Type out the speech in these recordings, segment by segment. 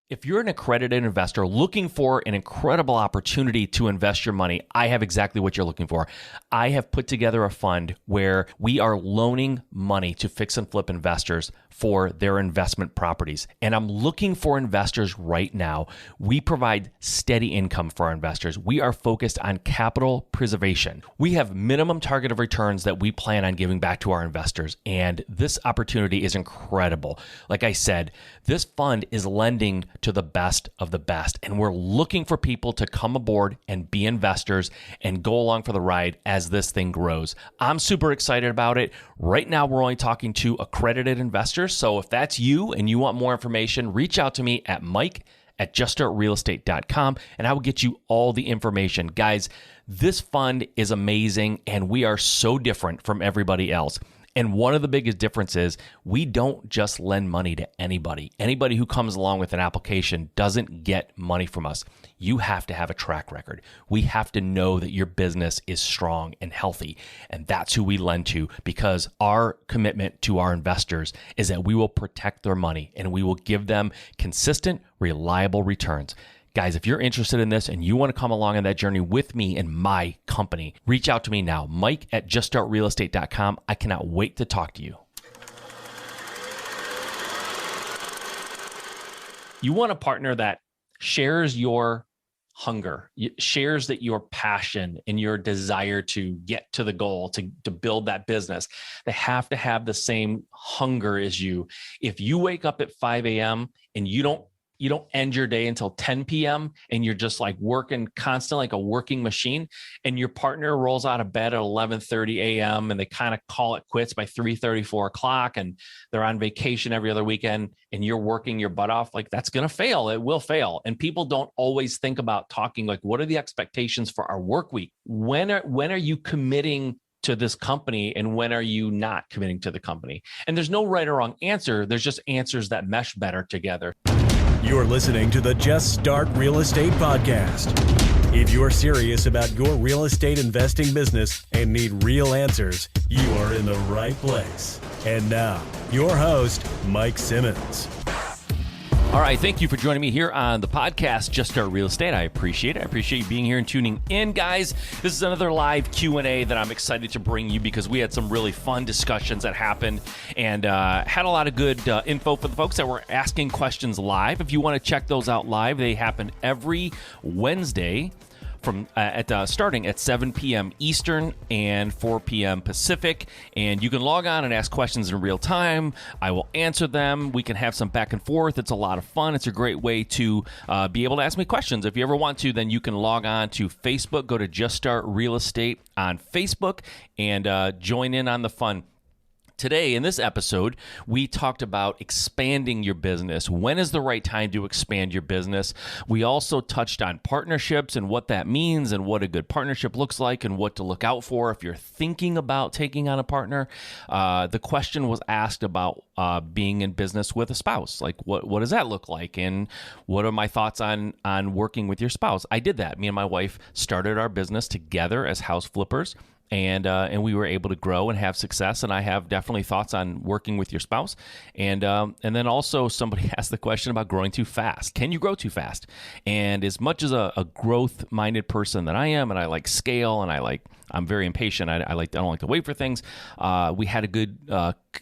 If you're an accredited investor looking for an incredible opportunity to invest your money, I have exactly what you're looking for. I have put together a fund where we are loaning money to fix and flip investors for their investment properties. And I'm looking for investors right now. We provide steady income for our investors. We are focused on capital preservation. We have minimum target of returns that we plan on giving back to our investors. And this opportunity is incredible. Like I said, this fund is lending to the best of the best. And we're looking for people to come aboard and be investors and go along for the ride as this thing grows. I'm super excited about it. Right now, we're only talking to accredited investors. So if that's you and you want more information, reach out to me at mike@juststartrealestate.com and I will get you all the information. Guys, this fund is amazing and we are so different from everybody else. And one of the biggest differences, we don't just lend money to anybody. Anybody who comes along with an application doesn't get money from us. You have to have a track record. We have to know that your business is strong and healthy. And that's who we lend to, because our commitment to our investors is that we will protect their money and we will give them consistent, reliable returns. Guys, if you're interested in this and you want to come along on that journey with me and my company, reach out to me now, mike@juststartrealestate.com. I cannot wait to talk to you. You want a partner that shares your hunger, shares that your passion and your desire to get to the goal, to build that business. They have to have the same hunger as you. If you wake up at 5 a.m. and you don't end your day until 10 p.m. and you're just like working constantly like a working machine, and your partner rolls out of bed at 11:30 a.m. and they kind of call it quits by 3:30, 4 o'clock, and they're on vacation every other weekend and you're working your butt off, like that's going to fail. It will fail. And people don't always think about talking like, what are the expectations for our work week? When are you committing to this company and when are you not committing to the company? And there's no right or wrong answer. There's just answers that mesh better together. You're listening to the Just Start Real Estate Podcast. If you're serious about your real estate investing business and need real answers, you are in the right place. And now, your host, Mike Simmons. All right, thank you for joining me here on the podcast, Just Start Real Estate. I appreciate it. I appreciate you being here and tuning in, guys. This is another live Q&A that I'm excited to bring you because we had some really fun discussions that happened and had a lot of good info for the folks that were asking questions live. If you want to check those out live, they happen every Wednesday from starting at 7 p.m. Eastern and 4 p.m. Pacific. And you can log on and ask questions in real time. I will answer them. We can have some back and forth. It's a lot of fun. It's a great way to be able to ask me questions. If you ever want to, then you can log on to Facebook. Go to Just Start Real Estate on Facebook and join in on the fun. Today, in this episode, we talked about expanding your business. When is the right time to expand your business? We also touched on partnerships and what that means and what a good partnership looks like and what to look out for if you're thinking about taking on a partner. The question was asked about being in business with a spouse. Like, what does that look like? And what are my thoughts on working with your spouse? I did that. Me and my wife started our business together as house flippers. And we were able to grow and have success. And I have definitely thoughts on working with your spouse. And then also somebody asked the question about growing too fast. Can you grow too fast? And as much as a growth-minded person that I am, and I like scale, and I'm very impatient. I don't like to wait for things. We had a good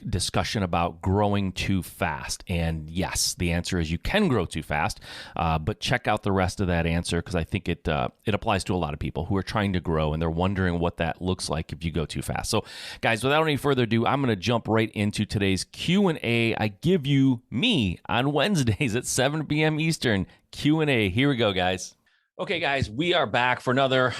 discussion about growing too fast. And yes, the answer is you can grow too fast. But check out the rest of that answer because I think it applies to a lot of people who are trying to grow and they're wondering what that looks like if you go too fast. So, guys, without any further ado, I'm going to jump right into today's Q&A. I give you me on Wednesdays at 7 p.m. Eastern Q&A. Here we go, guys. Okay, guys, we are back for another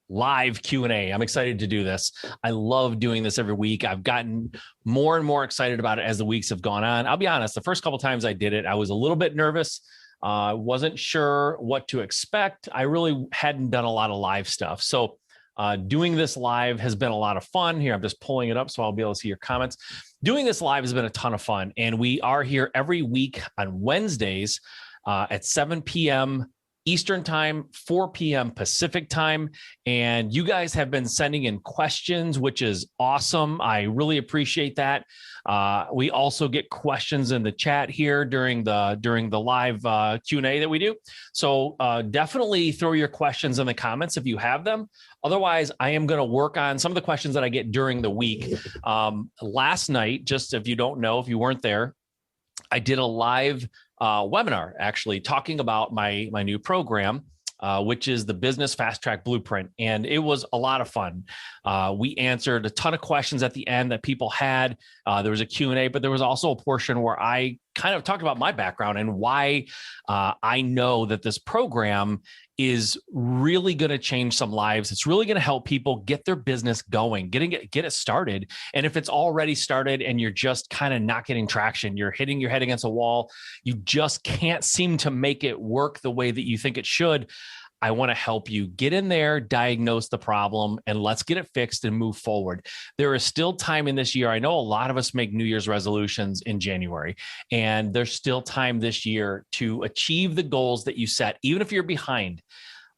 live Q&A. I'm excited to do this. I love doing this every week. I've gotten more and more excited about it as the weeks have gone on. I'll be honest, the first couple of times I did it, I was a little bit nervous. Wasn't sure what to expect. I really hadn't done a lot of live stuff. So doing this live has been a lot of fun. Here, I'm just pulling it up so I'll be able to see your comments. Doing this live has been a ton of fun. And we are here every week on Wednesdays at 7 p.m. Eastern time, 4 p.m. Pacific time. And you guys have been sending in questions, which is awesome. I really appreciate that. We also get questions in the chat here during the live Q&A that we do. So definitely throw your questions in the comments if you have them. Otherwise, I am going to work on some of the questions that I get during the week. Last night, just if you don't know, if you weren't there, I did a live webinar actually talking about my new program, which is the Business Fast Track Blueprint. And it was a lot of fun. We answered a ton of questions at the end that people had. There was a Q&A, but there was also a portion where I kind of talked about my background and why I know that this program is really going to change some lives. It's really going to help people get their business going, get it started. And if it's already started and you're just kind of not getting traction, you're hitting your head against a wall, you just can't seem to make it work the way that you think it should, I want to help you get in there, diagnose the problem, and let's get it fixed and move forward. There is still time in this year. I know a lot of us make New Year's resolutions in January, and there's still time this year to achieve the goals that you set, even if you're behind.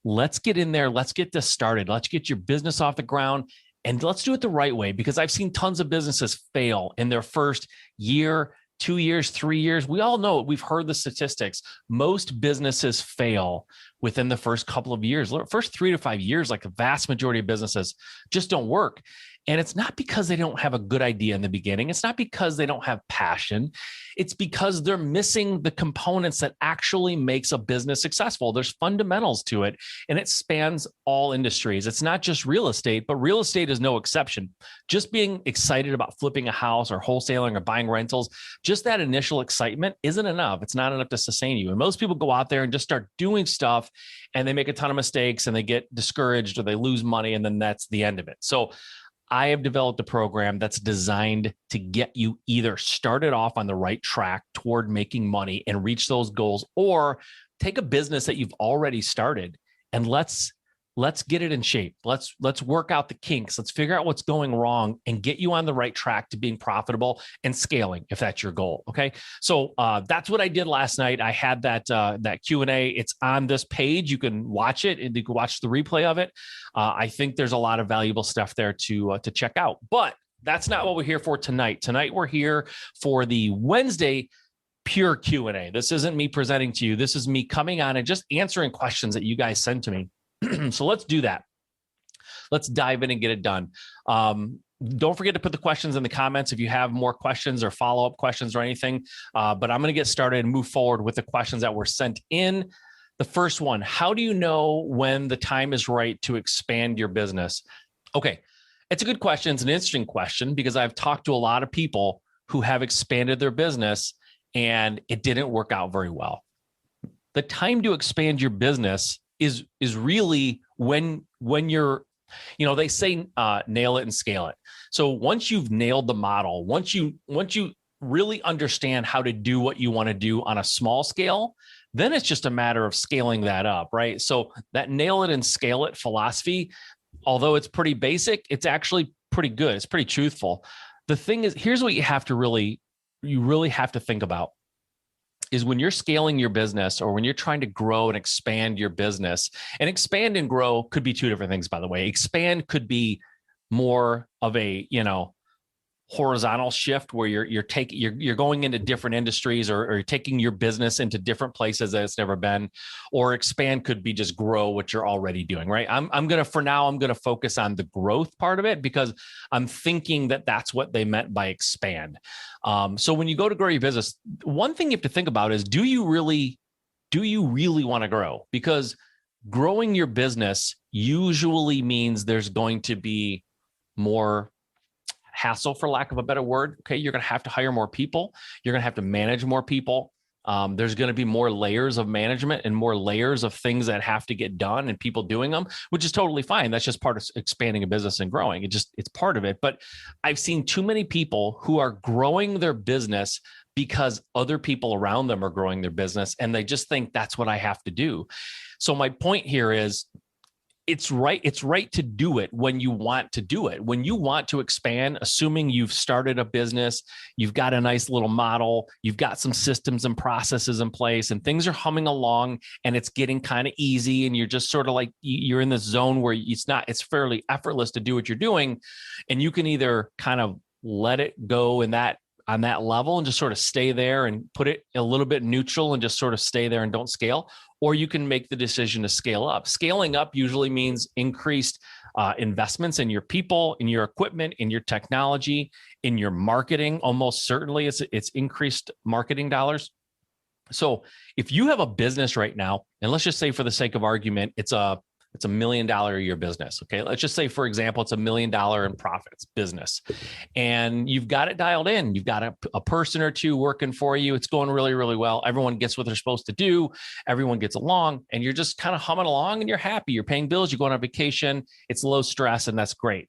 Let's get in there. Let's get this started. Let's get your business off the ground, and let's do it the right way, because I've seen tons of businesses fail in their first year, 2 years, 3 years. We all know it. We've heard the statistics. Most businesses fail within the first couple of years. First 3 to 5 years, like the vast majority of businesses just don't work. And it's not because they don't have a good idea in the beginning. It's not because they don't have passion. It's because they're missing the components that actually makes a business successful. There's fundamentals to it, and it spans all industries. It's not just real estate, but real estate is no exception. Just being excited about flipping a house or wholesaling or buying rentals, just that initial excitement isn't enough. It's not enough to sustain you. And most people go out there and just start doing stuff, and they make a ton of mistakes, and they get discouraged, or they lose money, and then that's the end of it. So I have developed a program that's designed to get you either started off on the right track toward making money and reach those goals, or take a business that you've already started and let's get it in shape. Let's work out the kinks. Let's figure out what's going wrong and get you on the right track to being profitable and scaling, if that's your goal. Okay. So that's what I did last night. I had that Q&A. It's on this page. You can watch it, and you can watch the replay of it. I think there's a lot of valuable stuff there to check out, but that's not what we're here for tonight. Tonight, we're here for the Wednesday pure Q&A. This isn't me presenting to you. This is me coming on and just answering questions that you guys send to me. So let's do that. Let's dive in and get it done. Don't forget to put the questions in the comments if you have more questions or follow-up questions or anything. But I'm going to get started and move forward with the questions that were sent in. The first one: how do you know when the time is right to expand your business? Okay, it's a good question. It's an interesting question, because I've talked to a lot of people who have expanded their business and it didn't work out very well. The time to expand your business is really when you're, they say nail it and scale it. So once you've nailed the model, once you really understand how to do what you want to do on a small scale, then it's just a matter of scaling that up, right? So that nail it and scale it philosophy, although it's pretty basic, it's actually pretty good. It's pretty truthful. The thing is, here's what you really have to think about. Is when you're scaling your business, or when you're trying to grow and expand your business, and expand and grow could be two different things, by the way. Expand could be more of a, horizontal shift where you're going into different industries, or you're taking your business into different places that it's never been. Or expand could be just grow what you're already doing, right? I'm going to focus on the growth part of it, because I'm thinking that that's what they meant by expand. So when you go to grow your business, one thing you have to think about is, do you really want to grow? Because growing your business usually means there's going to be more hassle, for lack of a better word. Okay. You're going to have to hire more people. You're going to have to manage more people. There's going to be more layers of management and more layers of things that have to get done, and people doing them, which is totally fine. That's just part of expanding a business and growing. It's part of it. But I've seen too many people who are growing their business because other people around them are growing their business, and they just think that's what I have to do. So my point here is, it's right. It's right to do it when you want to do it. When you want to expand, assuming you've started a business, you've got a nice little model, you've got some systems and processes in place, and things are humming along, and it's getting kind of easy, and you're just sort of like you're in this zone where it's fairly effortless to do what you're doing, and you can either kind of let it go in that on that level and just sort of stay there and put it a little bit neutral and just sort of stay there and don't scale, or you can make the decision to scale up. Scaling up usually means increased investments in your people, in your equipment, in your technology, in your marketing. Almost certainly it's increased marketing dollars. So if you have a business right now, and let's just say for the sake of argument, it's a $1 million a year business. Okay. Let's just say, for example, it's $1 million in profits business, and you've got it dialed in. You've got a person or two working for you. It's going really, really well. Everyone gets what they're supposed to do. Everyone gets along, and you're just kind of humming along, and you're happy. You're paying bills. You're going on vacation. It's low stress, and that's great.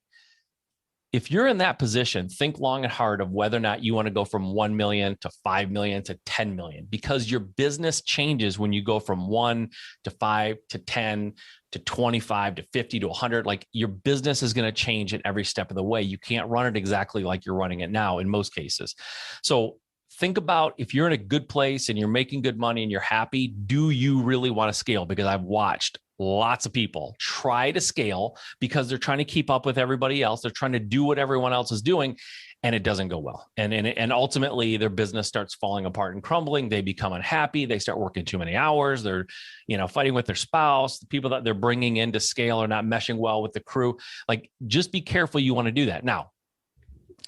If you're in that position, think long and hard of whether or not you want to go from 1 million to 5 million to 10 million, because your business changes when you go from 1 to 5 to 10 to 25 to 50 to 100. Like, your business is going to change at every step of the way. You can't run it exactly like you're running it now in most cases. So think about, if you're in a good place and you're making good money and you're happy, do you really want to scale? Because I've watched lots of people try to scale because they're trying to keep up with everybody else. They're trying to do what everyone else is doing, and it doesn't go well. And ultimately their business starts falling apart and crumbling. They become unhappy. They start working too many hours. They're, fighting with their spouse. The people that they're bringing in to scale are not meshing well with the crew. Like, just be careful. You want to do that. Now,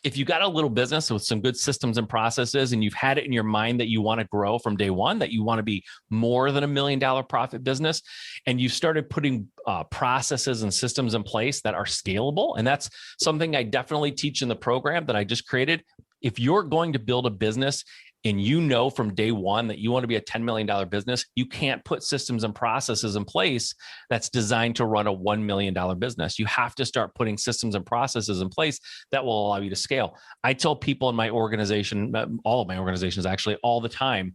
if you got a little business with some good systems and processes, and you've had it in your mind that you want to grow from day one, that you want to be more than $1 million profit business, and you've started putting processes and systems in place that are scalable, and that's something I definitely teach in the program that I just created. If you're going to build a business and from day one that you want to be a $10 million business, you can't put systems and processes in place that's designed to run a $1 million business. You have to start putting systems and processes in place that will allow you to scale. I tell people in my organization, all of my organizations actually, all the time,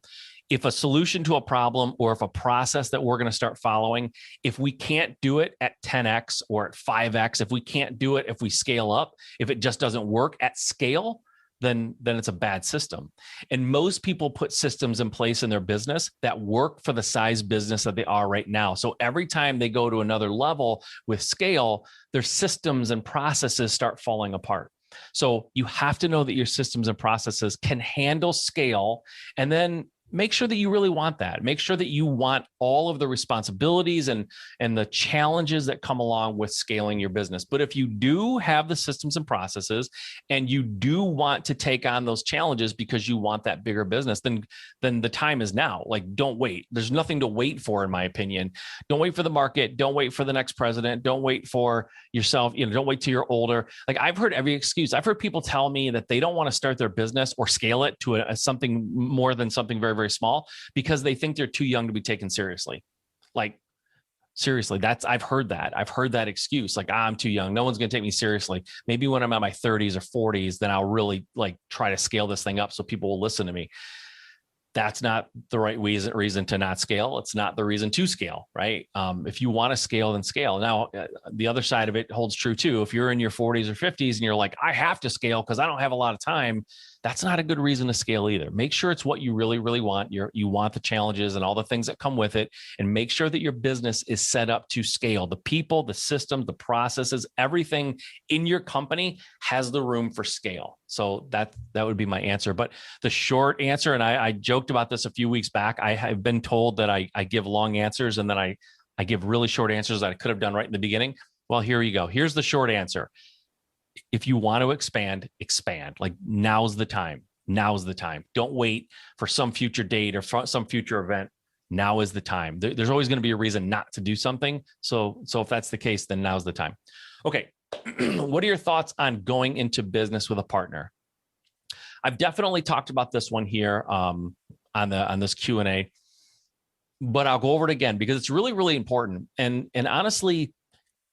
if a solution to a problem or if a process that we're going to start following, if we can't do it at 10x or at 5x, if we can't do it, if we scale up, if it just doesn't work at scale, then it's a bad system. And most people put systems in place in their business that work for the size business that they are right now. So every time they go to another level with scale, their systems and processes start falling apart. So you have to know that your systems and processes can handle scale, and then make sure that you really want that. Make sure that you want all of the responsibilities and the challenges that come along with scaling your business. But if you do have the systems and processes and you do want to take on those challenges because you want that bigger business, then the time is now. Like, don't wait. There's nothing to wait for, in my opinion. Don't wait for the market. Don't wait for the next president. Don't wait for yourself. Don't wait till you're older. Like, I've heard every excuse. I've heard people tell me that they don't want to start their business or scale it to something more than something very, very small because they think they're too young to be taken seriously. Like, seriously, I've heard that excuse. Like, I'm too young. No one's going to take me seriously. Maybe when I'm in my 30s or 40s, then I'll really try to scale this thing up so people will listen to me. That's not the right reason to not scale. It's not the reason to scale, right? If you want to scale, then scale. Now, the other side of it holds true too. If you're in your 40s or 50s and you're like, I have to scale because I don't have a lot of time, that's not a good reason to scale either. Make sure it's what you really, really want. You want the challenges and all the things that come with it, and make sure that your business is set up to scale. The people, the systems, the processes, everything in your company has the room for scale. So that would be my answer. But the short answer, and I joked about this a few weeks back, I have been told that I give long answers and then I give really short answers that I could have done right in the beginning. Well, here you go. Here's the short answer. If you want to expand. Like, now's the time. Now's the time. Don't wait for some future date or some future event. Now is the time. There's always going to be a reason not to do something. So if that's the case, then now's the time. Okay. What are your thoughts on going into business with a partner? I've definitely talked about this one here on this Q&A, but I'll go over it again because it's really, really important. And honestly,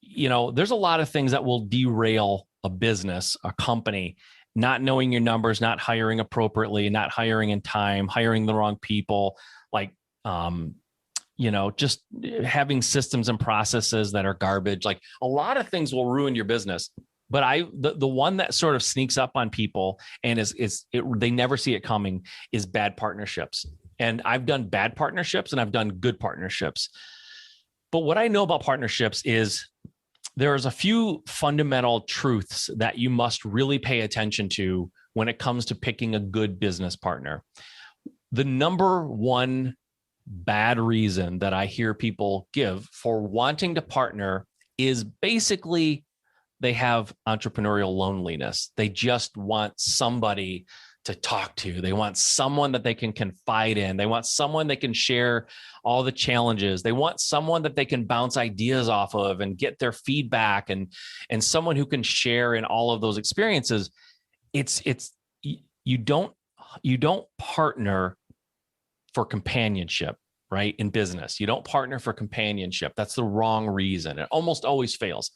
there's a lot of things that will derail a business, a company, not knowing your numbers, not hiring appropriately, not hiring in time, hiring the wrong people, just having systems and processes that are garbage. Like a lot of things will ruin your business. But the one that sort of sneaks up on people and they never see it coming is bad partnerships. And I've done bad partnerships and I've done good partnerships. But what I know about partnerships is there's a few fundamental truths that you must really pay attention to when it comes to picking a good business partner. The number one bad reason that I hear people give for wanting to partner is basically they have entrepreneurial loneliness. They just want somebody to talk to. They want someone that they can confide in. They want someone they can share all the challenges. They want someone that they can bounce ideas off of and get their feedback, and someone who can share in all of those experiences. You don't partner for companionship, right? In business, you don't partner for companionship. That's the wrong reason. It almost always fails.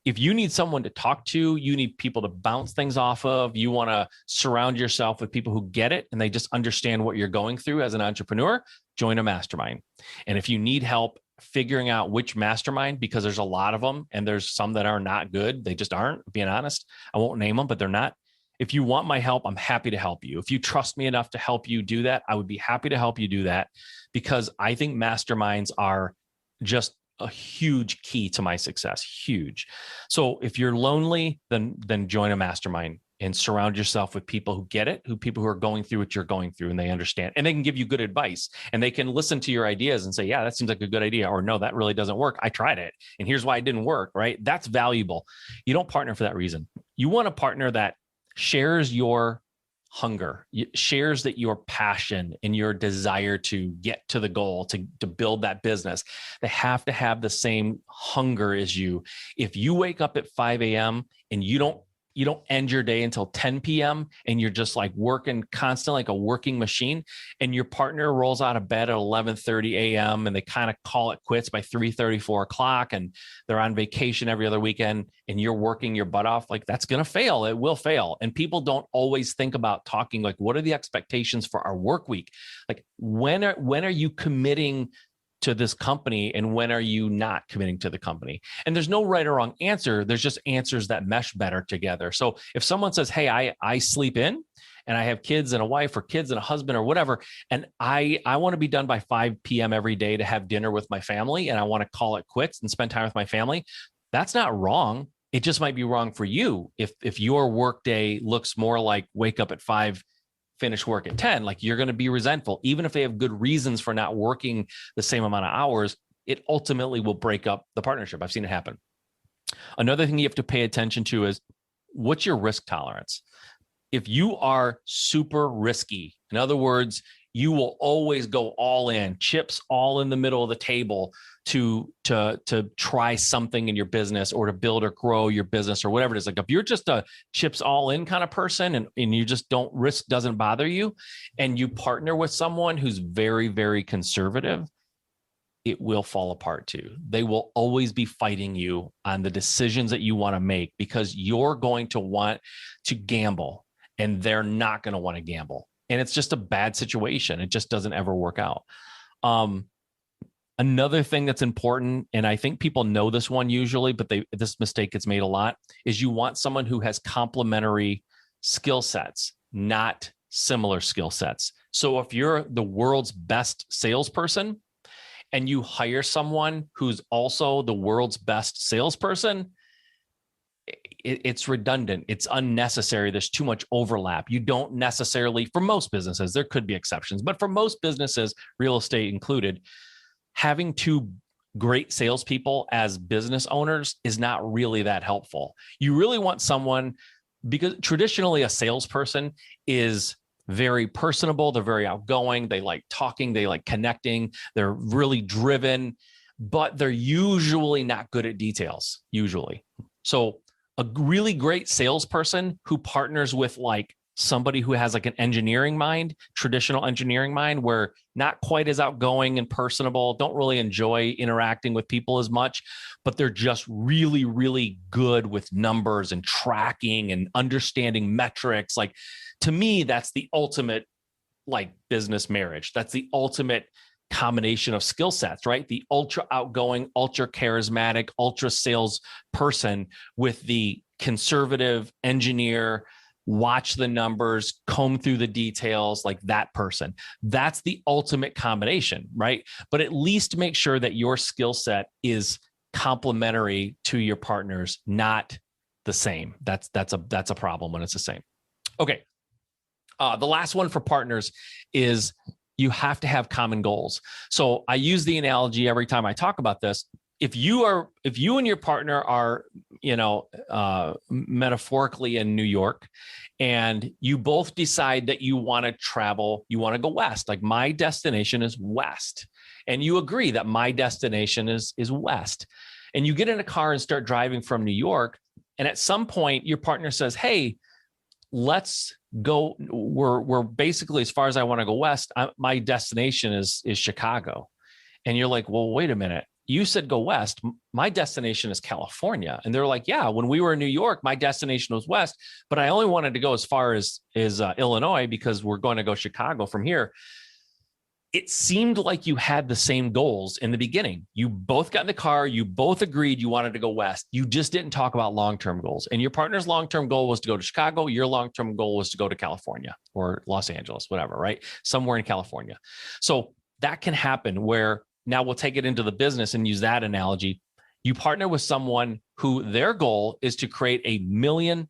If you need someone to talk to, you need people to bounce things off of, you want to surround yourself with people who get it and they just understand what you're going through as an entrepreneur, join a mastermind. And if you need help figuring out which mastermind, because there's a lot of them and there's some that are not good, they just aren't, being honest. I won't name them, but they're not. If you want my help, I'm happy to help you. If you trust me enough to help you do that, I would be happy to help you do that, because I think masterminds are just a huge key to my success. Huge. So if you're lonely, then join a mastermind and surround yourself with people who get it, people who are going through what you're going through and they understand, and they can give you good advice and they can listen to your ideas and say, yeah, that seems like a good idea. Or no, that really doesn't work. I tried it and here's why it didn't work, right? That's valuable. You don't partner for that reason. You want a partner that shares your hunger, shares that your passion and your desire to get to the goal, to build that business. They have to have the same hunger as you. If you wake up at 5 a.m. and you don't end your day until 10 p.m. and you're just like working constantly like a working machine, and your partner rolls out of bed at 11:30 a.m. and they kind of call it quits by 3:30, 4 o'clock, and they're on vacation every other weekend and you're working your butt off, like that's going to fail. It will fail. And people don't always think about talking like, what are the expectations for our work week? Like when are you committing to this company and when are you not committing to the company? And there's no right or wrong answer. There's just answers that mesh better together. So if someone says, hey, I sleep in and I have kids and a wife or kids and a husband or whatever, and I want to be done by 5 p.m. every day to have dinner with my family, and I want to call it quits and spend time with my family, that's not wrong. It just might be wrong for you. If your work day looks more like wake up at 5, finish work at 10, like you're going to be resentful. Even if they have good reasons for not working the same amount of hours, it ultimately will break up the partnership. I've seen it happen. Another thing you have to pay attention to is, what's your risk tolerance? If you are super risky, in other words, you will always go all in, chips all in the middle of the table to try something in your business or to build or grow your business or whatever it is. Like if you're just a chips all in kind of person and you just don't, risk doesn't bother you, and you partner with someone who's very, very conservative, it will fall apart too. They will always be fighting you on the decisions that you want to make, because you're going to want to gamble and they're not going to want to gamble. And it's just a bad situation. It just doesn't ever work out. Another thing that's important, and I think people know this one usually, but this mistake gets made a lot, is you want someone who has complementary skill sets, not similar skill sets. So if you're the world's best salesperson and you hire someone who's also the world's best salesperson, it's redundant. It's unnecessary. There's too much overlap. You don't necessarily, for most businesses, there could be exceptions, but for most businesses, real estate included, having two great salespeople as business owners is not really that helpful. You really want someone, because traditionally a salesperson is very personable. They're very outgoing. They like talking. They like connecting. They're really driven, but they're usually not good at details, usually. So a really great salesperson who partners with like somebody who has like an engineering mind, traditional engineering mind, where not quite as outgoing and personable, don't really enjoy interacting with people as much, but they're just really, really good with numbers and tracking and understanding metrics. Like, to me, that's the ultimate like business marriage. That's the ultimate combination of skill sets, right? The ultra outgoing, ultra charismatic, ultra sales person with the conservative engineer, watch the numbers, comb through the details, like that person. That's the ultimate combination, right? But at least make sure that your skill set is complementary to your partner's, not the same. That's a problem when it's the same. Okay. The last one for partners is you have to have common goals. So I use the analogy every time I talk about this. If you and your partner are, metaphorically in New York, and you both decide that you want to travel, you want to go west, like my destination is west, and you agree that my destination is west, and you get in a car and start driving from New York, and at some point your partner says, "Hey, let's go. We're basically, as far as I want to go west, my destination is Chicago," and you're like, "Well, wait a minute. You said go west. My destination is California." And they're like, "Yeah, when we were in New York, my destination was west, but I only wanted to go as far as Illinois because we're going to go Chicago from here." It seemed like you had the same goals in the beginning. You both got in the car. You both agreed you wanted to go west. You just didn't talk about long-term goals. And your partner's long-term goal was to go to Chicago. Your long-term goal was to go to California or Los Angeles, whatever, right? Somewhere in California. So that can happen where, now we'll take it into the business and use that analogy. You partner with someone who their goal is to create $1 million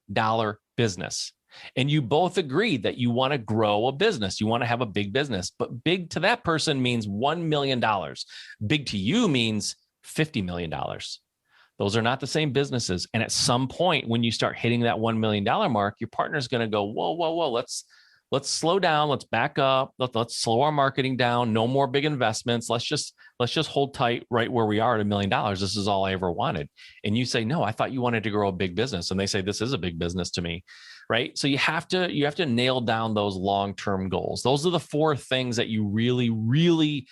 business. And you both agree that you want to grow a business. You want to have a big business, but big to that person means $1 million. Big to you means $50 million. Those are not the same businesses. And at some point, when you start hitting that $1 million mark, your partner's going to go, whoa, let's slow down. Let's back up. Let's slow our marketing down. No more big investments. Let's just hold tight right where we are at $1 million. This is all I ever wanted. And you say, "No, I thought you wanted to grow a big business." And they say, "This is a big business to me." Right. So you have to nail down those long-term goals. Those are the 4 things that you really, really,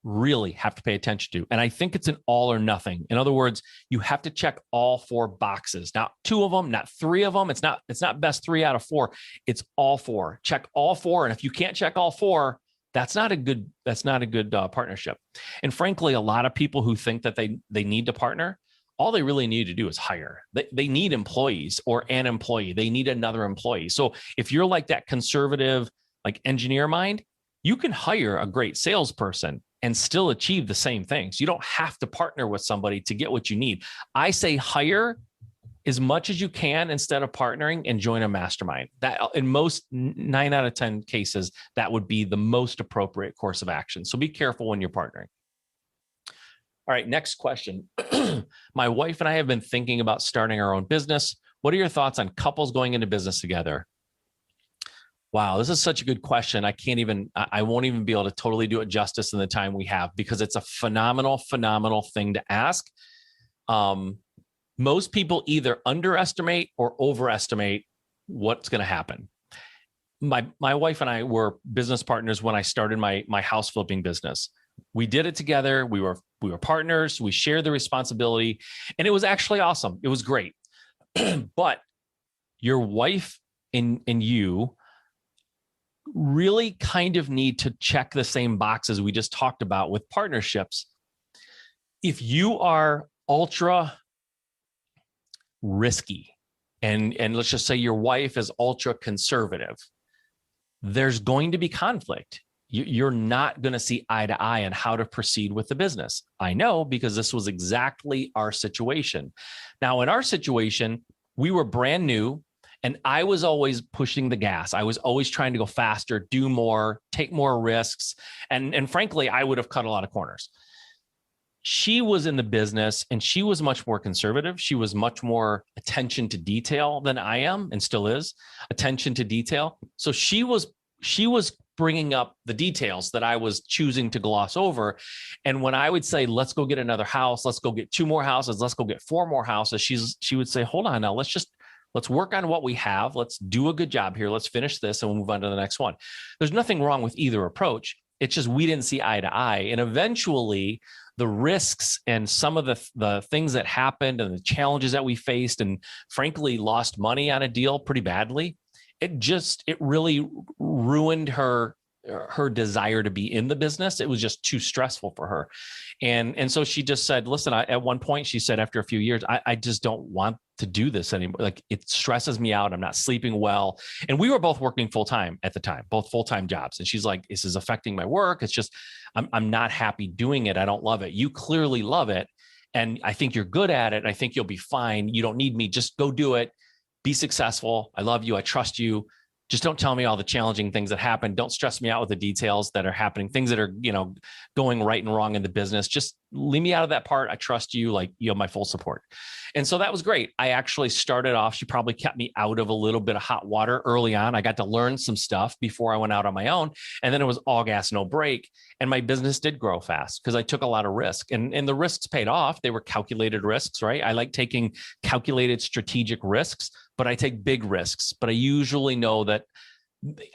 really have to pay attention to. And I think it's an all or nothing. In other words, you have to check all 4 boxes. Not 2 of them, not 3 of them. It's not best 3 out of 4. It's all 4. Check all 4. And if you can't check all 4, that's not a good partnership. And frankly, a lot of people who think that they need to partner, all they really need to do is hire. They need employees or an employee. They need another employee. So if you're like that conservative, like engineer mind, you can hire a great salesperson and still achieve the same things. You don't have to partner with somebody to get what you need. I say hire as much as you can instead of partnering, and join a mastermind. That in most 9 out of 10 cases, that would be the most appropriate course of action. So be careful when you're partnering. All right, next question. My wife and I have been thinking about starting our own business. What are your thoughts on couples going into business together? Wow, this is such a good question. I won't even be able to totally do it justice in the time we have, because it's a phenomenal thing to ask. Most people either underestimate or overestimate what's going to happen. My wife and I were business partners when I started my house flipping business. We did it together. We were partners. We shared the responsibility, and it was actually awesome. It was great. But your wife and you really kind of need to check the same boxes we just talked about with partnerships. If you are ultra risky, and let's just say your wife is ultra conservative, there's going to be conflict. You're not going to see eye to eye on how to proceed with the business. I know, because this was exactly our situation. Now, in our situation, we were brand new, and I was always pushing the gas. I was always trying to go faster, do more, take more risks. And frankly, I would have cut a lot of corners. She was in the business, and she was much more conservative. She was much more attention to detail than I am, and still is attention to detail. So she was bringing up the details that I was choosing to gloss over. And when I would say, "Let's go get another house, let's go get 2 more houses, let's go get 4 more houses," she would say, "Hold on now, let's work on what we have. Let's do a good job here. Let's finish this and we'll move on to the next one." There's nothing wrong with either approach. It's just we didn't see eye to eye. And eventually the risks and some of the things that happened and the challenges that we faced, and frankly lost money on a deal pretty badly, it really ruined her her desire to be in the business. It was just too stressful for her. And so she just said, listen, at one point she said, after a few years, I just don't want to do this anymore. Like, it stresses me out. I'm not sleeping well. And we were both working full-time at the time, both full-time jobs. And she's like, this is affecting my work. It's just, I'm not happy doing it. I don't love it. You clearly love it. And I think you're good at it. I think you'll be fine. You don't need me. Just go do it. Be successful. I love you. I trust you. Just don't tell me all the challenging things that happen. Don't stress me out with the details that are happening, things that are, going right and wrong in the business. Just leave me out of that part. I trust you. Like, you have my full support. And so that was great. I actually started off, she probably kept me out of a little bit of hot water early on. I got to learn some stuff before I went out on my own. And then it was all gas, no break. And my business did grow fast because I took a lot of risk, and the risks paid off. They were calculated risks, right? I like taking calculated strategic risks, but I take big risks. But I usually know that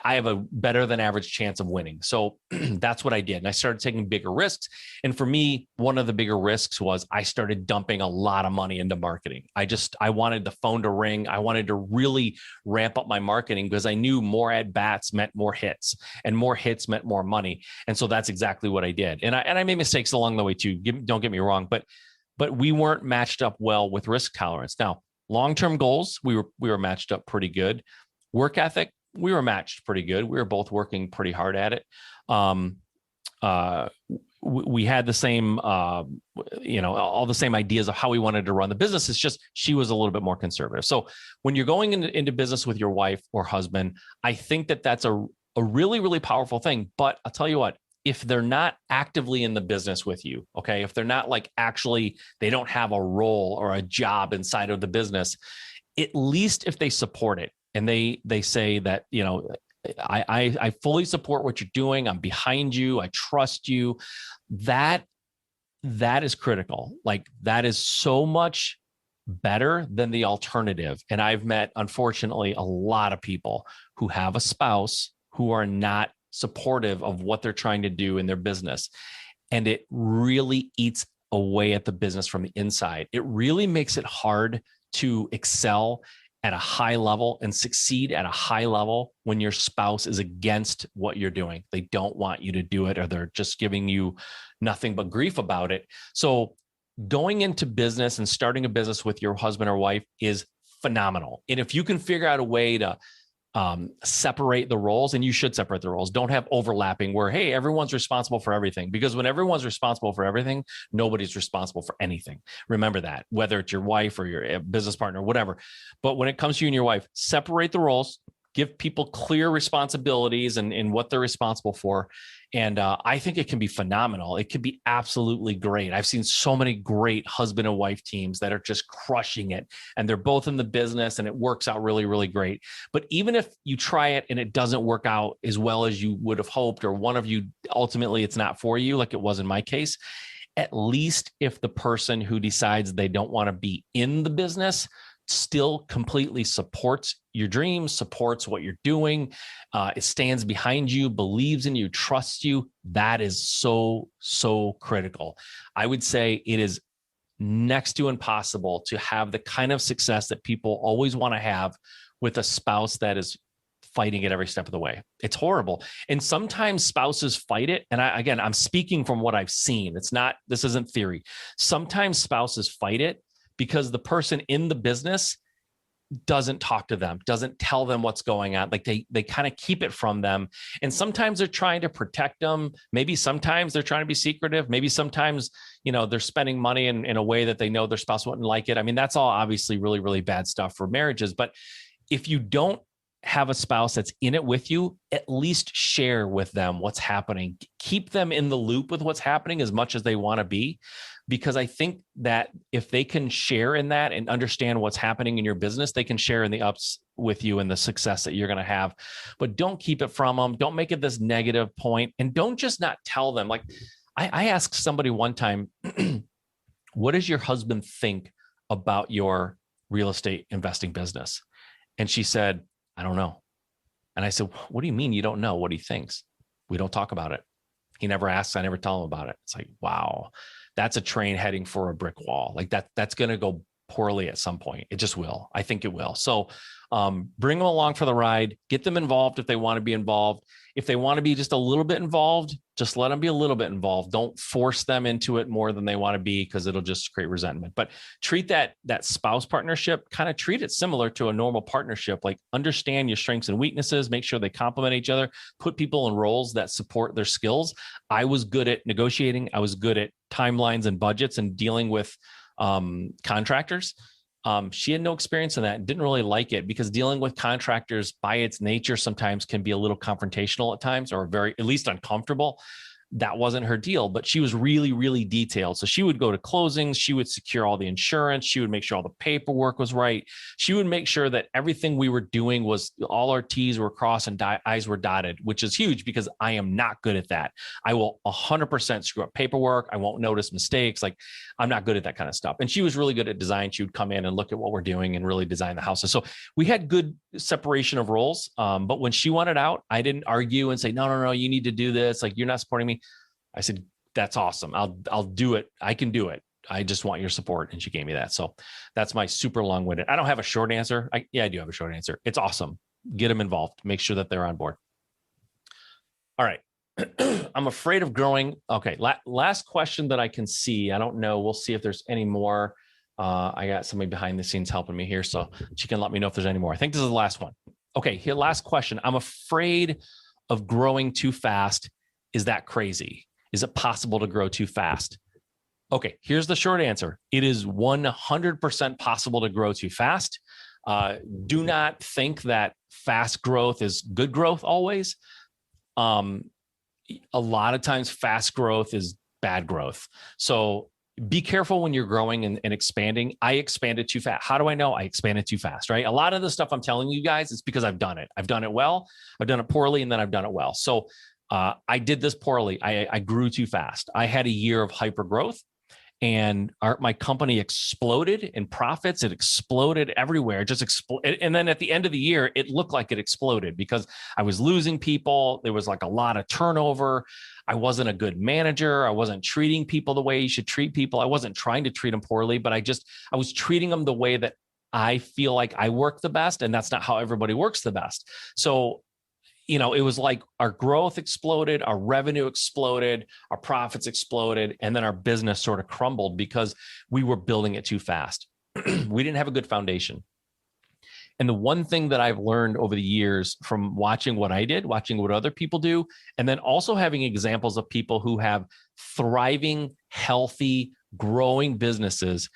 I have a better than average chance of winning. So that's what I did. And I started taking bigger risks. And for me, one of the bigger risks was I started dumping a lot of money into marketing. I wanted the phone to ring. I wanted to really ramp up my marketing because I knew more at bats meant more hits, and more hits meant more money. And so that's exactly what I did. And I made mistakes along the way too. Don't get me wrong, but we weren't matched up well with risk tolerance. Now, long-term goals, we were matched up pretty good. Work ethic, we were matched pretty good. We were both working pretty hard at it. We had the same, all the same ideas of how we wanted to run the business. It's just, she was a little bit more conservative. So when you're going into business with your wife or husband, I think that that's a really, really powerful thing. But I'll tell you what, if they're not actively in the business with you, okay, if they're not like actually, they don't have a role or a job inside of the business, at least if they support it, and they say that, I fully support what you're doing. I'm behind you. I trust you. That is critical. Like, that is so much better than the alternative. And I've met, unfortunately, a lot of people who have a spouse who are not supportive of what they're trying to do in their business. And it really eats away at the business from the inside. It really makes it hard to excel at a high level and succeed at a high level when your spouse is against what you're doing. They don't want you to do it, or they're just giving you nothing but grief about it. So going into business and starting a business with your husband or wife is phenomenal. And if you can figure out a way to separate the roles, and you should separate the roles. Don't have overlapping where, hey, everyone's responsible for everything, because when everyone's responsible for everything, nobody's responsible for anything. Remember that, whether it's your wife or your business partner, whatever. But when it comes to you and your wife, separate the roles, give people clear responsibilities and what they're responsible for. And I think it can be phenomenal. It could be absolutely great. I've seen so many great husband and wife teams that are just crushing it, and they're both in the business and it works out really, really great. But even if you try it and it doesn't work out as well as you would have hoped, or one of you, ultimately it's not for you, like it was in my case, at least if the person who decides they don't want to be in the business still completely supports your dreams, supports what you're doing, it stands behind you, believes in you, trusts you, that is so, so critical. I would say it is next to impossible to have the kind of success that people always want to have with a spouse that is fighting it every step of the way. It's horrible. And sometimes spouses fight it. And I'm speaking from what I've seen. This isn't theory. Sometimes spouses fight it because the person in the business doesn't talk to them, doesn't tell them what's going on. Like they kind of keep it from them. And sometimes they're trying to protect them. Maybe sometimes they're trying to be secretive. Maybe sometimes, they're spending money in a way that they know their spouse wouldn't like it. I mean, that's all obviously really, really bad stuff for marriages. But if you don't have a spouse that's in it with you, at least share with them what's happening. Keep them in the loop with what's happening as much as they want to be. Because I think that if they can share in that and understand what's happening in your business, they can share in the ups with you and the success that you're going to have. But don't keep it from them. Don't make it this negative point, and don't just not tell them. Like I asked somebody one time, what does your husband think about your real estate investing business? And she said, I don't know. And I said, what do you mean you don't know what he thinks? We don't talk about it. He never asks. I never tell him about it. It's like, wow. That's a train heading for a brick wall. Like that's going to go poorly at some point. It just will. I think it will. So bring them along for the ride, get them involved if they want to be involved. If they want to be just a little bit involved, just let them be a little bit involved. Don't force them into it more than they want to be, because it'll just create resentment. But treat that spouse partnership, kind of treat it similar to a normal partnership. Like, understand your strengths and weaknesses, make sure they complement each other, put people in roles that support their skills. I was good at negotiating. I was good at timelines and budgets and dealing with contractors. She had no experience in that and didn't really like it, because dealing with contractors by its nature sometimes can be a little confrontational at times, or at least uncomfortable. That wasn't her deal, but she was really, really detailed. So she would go to closings. She would secure all the insurance. She would make sure all the paperwork was right. She would make sure that everything we were doing was, all our T's were crossed and I's were dotted, which is huge, because I am not good at that. I will 100% screw up paperwork. I won't notice mistakes. Like, I'm not good at that kind of stuff. And she was really good at design. She would come in and look at what we're doing and really design the houses. So we had good separation of roles. But when she wanted out, I didn't argue and say, no, you need to do this. Like, you're not supporting me. I said, that's awesome. I'll do it. I can do it. I just want your support. And she gave me that. So that's my super long-winded. I don't have a short answer. I do have a short answer. It's awesome. Get them involved. Make sure that they're on board. All right. I'm afraid of growing. Okay. Last question that I can see. I don't know. We'll see if there's any more. I got somebody behind the scenes helping me here, so she can let me know if there's any more. I think this is the last one. Okay. Here, last question. I'm afraid of growing too fast. Is that crazy? Is it possible to grow too fast? Okay, here's the short answer. It is 100% possible to grow too fast. Do not think that fast growth is good growth always. A lot of times fast growth is bad growth. So be careful when you're growing and expanding. I expanded too fast. How do I know I expanded too fast, right? A lot of the stuff I'm telling you guys is because I've done it. I've done it well, I've done it poorly, and then I've done it well. So I did this poorly. I grew too fast. I had a year of hyper growth, and my company exploded in profits. It exploded everywhere. It just exploded. And then at the end of the year, it looked like it exploded because I was losing people. There was like a lot of turnover. I wasn't a good manager. I wasn't treating people the way you should treat people. I wasn't trying to treat them poorly, but I was treating them the way that I feel like I work the best. And that's not how everybody works the best. So it was like our growth exploded, our revenue exploded, our profits exploded, and then our business sort of crumbled because we were building it too fast. We didn't have a good foundation. And the one thing that I've learned over the years from watching what I did, watching what other people do, and then also having examples of people who have thriving, healthy, growing businesses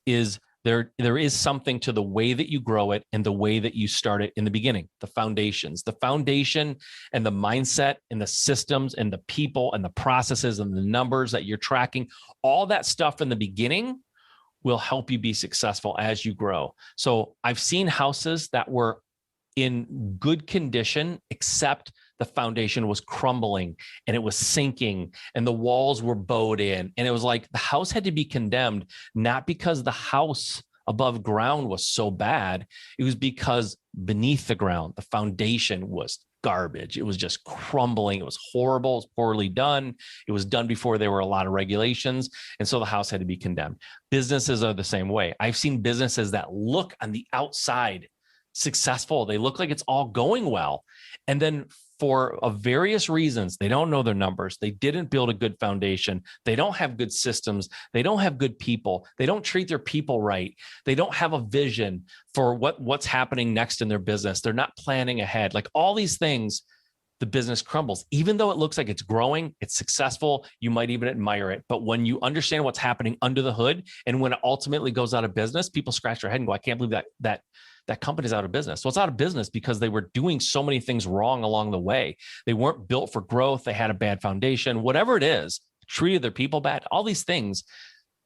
is there is something to the way that you grow it and the way that you start it in the beginning, the foundation and the mindset and the systems and the people and the processes and the numbers that you're tracking. All that stuff in the beginning will help you be successful as you grow. So I've seen houses that were in good condition, except the foundation was crumbling and it was sinking and the walls were bowed in. And it was like the house had to be condemned, not because the house above ground was so bad. It was because beneath the ground, the foundation was garbage. It was just crumbling. It was horrible. It was poorly done. It was done before there were a lot of regulations. And so the house had to be condemned. Businesses are the same way. I've seen businesses that look on the outside successful. They look like it's all going well. And then for various reasons, they don't know their numbers. They didn't build a good foundation. They don't have good systems. They don't have good people. They don't treat their people right. They don't have a vision for what's happening next in their business. They're not planning ahead. Like all these things, the business crumbles. Even though it looks like it's growing, it's successful, you might even admire it. But when you understand what's happening under the hood and when it ultimately goes out of business, people scratch their head and go, I can't believe that company's out of business. Well, it's out of business because they were doing so many things wrong along the way. They weren't built for growth. They had a bad foundation, whatever it is, treated their people bad, all these things.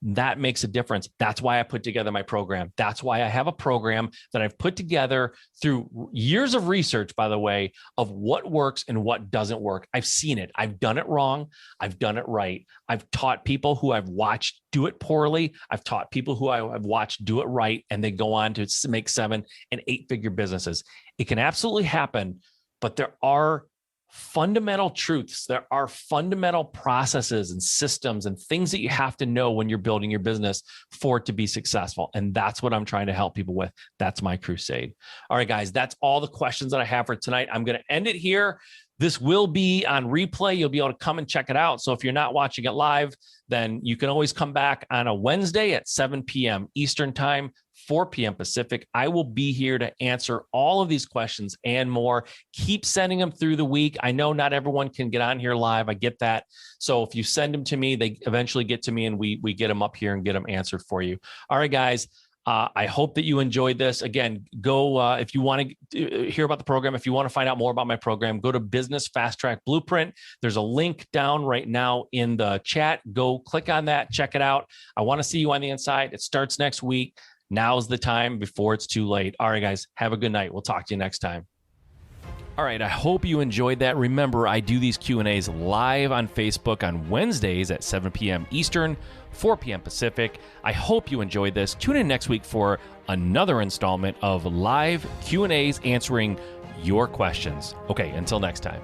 That makes a difference. That's why I put together my program. That's why I have a program that I've put together through years of research, by the way, of what works and what doesn't work. I've seen it. I've done it wrong. I've done it right. I've taught people who I've watched do it poorly. I've taught people who I've watched do it right, and they go on to make 7- and 8-figure businesses. It can absolutely happen, but there are fundamental truths. There are fundamental processes and systems and things that you have to know when you're building your business for it to be successful. And that's what I'm trying to help people with. That's my crusade. All right, guys, that's all the questions that I have for tonight. I'm going to end it here. This will be on replay. You'll be able to come and check it out. So if you're not watching it live, then you can always come back on a Wednesday at 7 p.m. Eastern Time, 4 p.m. Pacific. I will be here to answer all of these questions and more. Keep sending them through the week. I know not everyone can get on here live. I get that. So if you send them to me, they eventually get to me and we get them up here and get them answered for you. All right, guys. I hope that you enjoyed this. Again, go if you want to hear about the program, if you want to find out more about my program, go to Business Fast Track Blueprint. There's a link down right now in the chat. Go click on that, check it out. I want to see you on the inside. It starts next week. Now's the time before it's too late. All right, guys, have a good night. We'll talk to you next time. All right, I hope you enjoyed that. Remember, I do these Q&As live on Facebook on Wednesdays at 7 p.m. Eastern, 4 p.m. Pacific. I hope you enjoyed this. Tune in next week for another installment of live Q&As answering your questions. Okay, until next time.